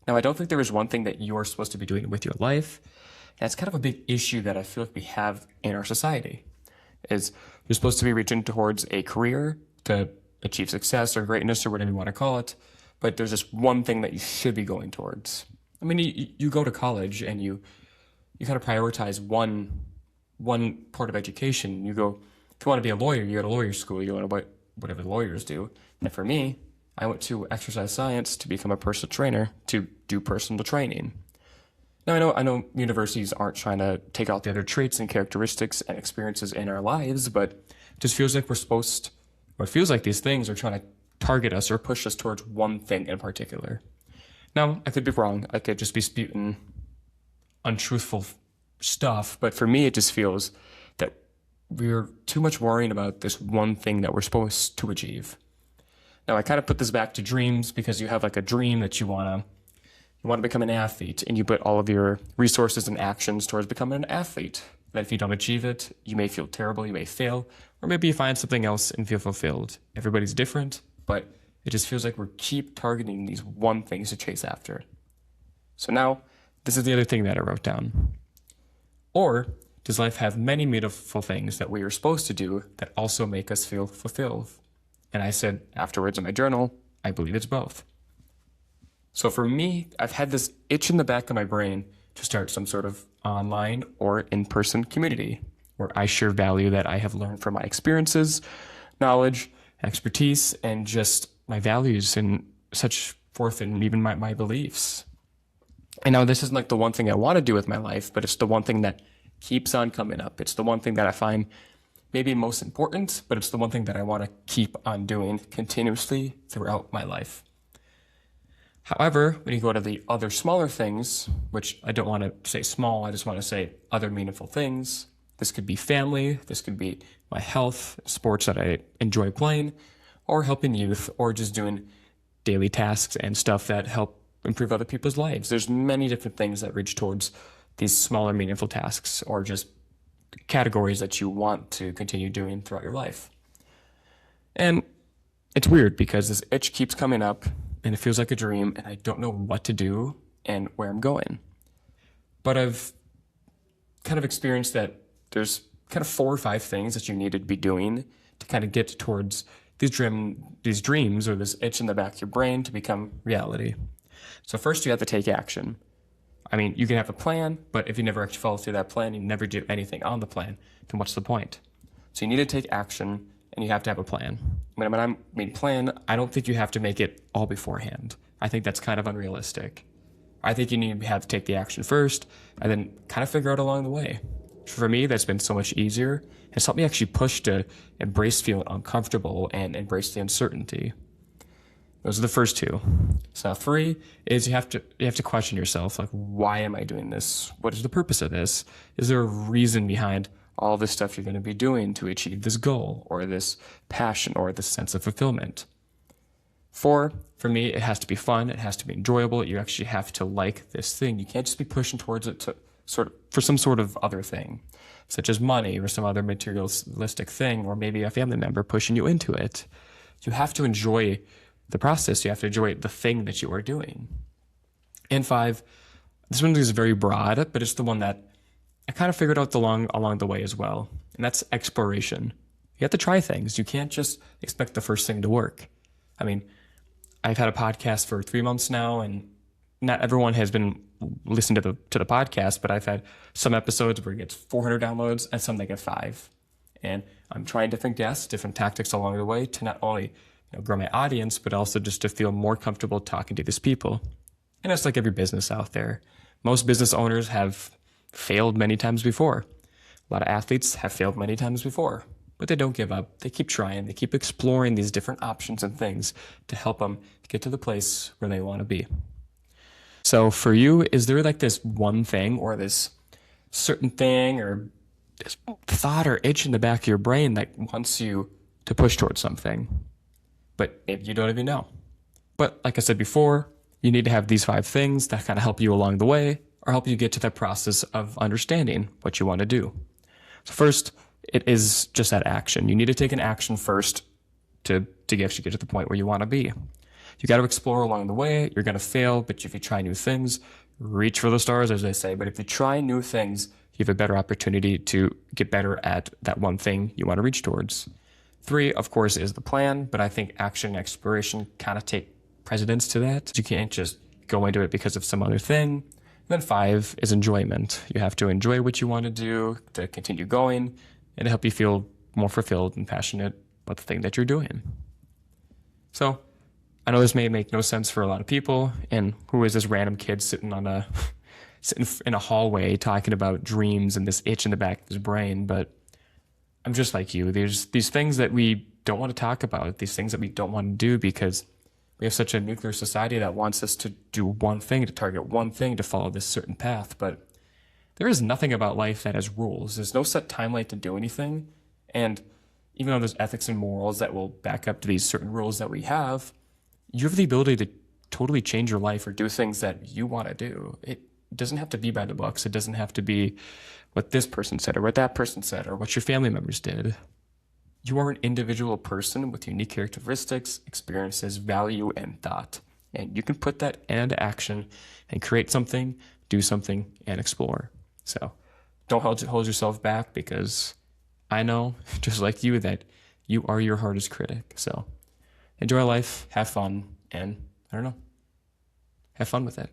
Now, I don't think there is one thing that you're supposed to be doing with your life. That's kind of a big issue that I feel like we have in our society. Is you're supposed to be reaching towards a career to achieve success or greatness or whatever you want to call it, but there's just one thing that you should be going towards. I mean, you go to college and you kind of prioritize one part of education. You go, if you want to be a lawyer, you go to lawyer school. You go to whatever the lawyers do. And for me, I went to exercise science to become a personal trainer to do personal training. Now, I know universities aren't trying to take out the other traits and characteristics and experiences in our lives, but it just feels like or it feels like these things are trying to target us or push us towards one thing in particular. Now, I could be wrong. I could just be spewing untruthful stuff, but for me, it just feels that we're too much worrying about this one thing that we're supposed to achieve. Now, I kind of put this back to dreams because you have like a dream that you want to become an athlete, and you put all of your resources and actions towards becoming an athlete. That if you don't achieve it, you may feel terrible, you may fail, or maybe you find something else and feel fulfilled. Everybody's different, but it just feels like we keep targeting these one things to chase after. So now, this is the other thing that I wrote down. Or does life have many beautiful things that we are supposed to do that also make us feel fulfilled? And I said afterwards in my journal, I believe it's both. So for me, I've had this itch in the back of my brain to start some sort of online or in-person community where I share value that I have learned from my experiences, knowledge, expertise, and just my values and such forth, and even my beliefs. And now this isn't like the one thing I want to do with my life, but it's the one thing that keeps on coming up. It's the one thing that I find maybe most important, but it's the one thing that I want to keep on doing continuously throughout my life. However, when you go to the other smaller things, which I don't want to say small, I just want to say other meaningful things. This could be family, this could be my health, sports that I enjoy playing, or helping youth, or just doing daily tasks and stuff that help improve other people's lives. There's many different things that reach towards these smaller meaningful tasks or just categories that you want to continue doing throughout your life. And it's weird because this itch keeps coming up and it feels like a dream and I don't know what to do and where I'm going. But I've kind of experienced that there's kind of 4 or 5 things that you need to be doing to kind of get towards these dreams or this itch in the back of your brain to become reality. So first you have to take action. I mean, you can have a plan, but if you never actually follow through that plan, you never do anything on the plan, then what's the point? So you need to take action and you have to have a plan. When I mean plan, I don't think you have to make it all beforehand. I think that's kind of unrealistic. I think you need to have to take the action first and then kind of figure out along the way. For me, that's been so much easier. It's helped me actually push to embrace feeling uncomfortable and embrace the uncertainty. Those are the first 2. So now 3 is you have to question yourself, like, why am I doing this? What is the purpose of this? Is there a reason behind all this stuff you're going to be doing to achieve this goal or this passion or this sense of fulfillment? 4, for me, it has to be fun. It has to be enjoyable. You actually have to like this thing. You can't just be pushing towards it for some sort of other thing, such as money or some other materialistic thing, or maybe a family member pushing you into it. You have to enjoy the process. You have to enjoy the thing that you are doing. And 5, this one is very broad, but it's the one that I kind of figured out along the way as well. And that's exploration. You have to try things. You can't just expect the first thing to work. I mean, I've had a podcast for 3 months now, and not everyone has been listening to the podcast, but I've had some episodes where it gets 400 downloads and some that get 5. And I'm trying different guests, different tactics along the way to not only grow my audience, but also just to feel more comfortable talking to these people. And it's like every business out there. Most business owners have failed many times before. A lot of athletes have failed many times before, but they don't give up. They keep trying. They keep exploring these different options and things to help them get to the place where they want to be. So for you, is there like this one thing or this certain thing or this thought or itch in the back of your brain that wants you to push towards something? But maybe you don't even know. But like I said before, you need to have these 5 things that kind of help you along the way or help you get to that process of understanding what you want to do. So first, it is just that action. You need to take an action first to actually get to the point where you want to be. You got to explore along the way. You're going to fail, but if you try new things, reach for the stars, as they say. But if you try new things, you have a better opportunity to get better at that one thing you want to reach towards. 3, of course, is the plan, but I think action and exploration kind of take precedence to that. You can't just go into it because of some other thing. And then 5 is enjoyment. You have to enjoy what you want to do to continue going and to help you feel more fulfilled and passionate about the thing that you're doing. So I know this may make no sense for a lot of people. And who is this random kid sitting in a hallway talking about dreams and this itch in the back of his brain? But I'm just like you. There's these things that we don't want to talk about, these things that we don't want to do because we have such a nuclear society that wants us to do one thing, to target one thing, to follow this certain path. But there is nothing about life that has rules. There's no set timeline to do anything. And even though there's ethics and morals that will back up to these certain rules that we have, you have the ability to totally change your life or do things that you want to do. It doesn't have to be by the books. It doesn't have to be what this person said or what that person said or what your family members did. You are an individual person with unique characteristics, experiences, value, and thought. And you can put that into action and create something, do something, and explore. So don't hold yourself back because I know, just like you, that you are your hardest critic. So enjoy life, have fun, and I don't know, have fun with it.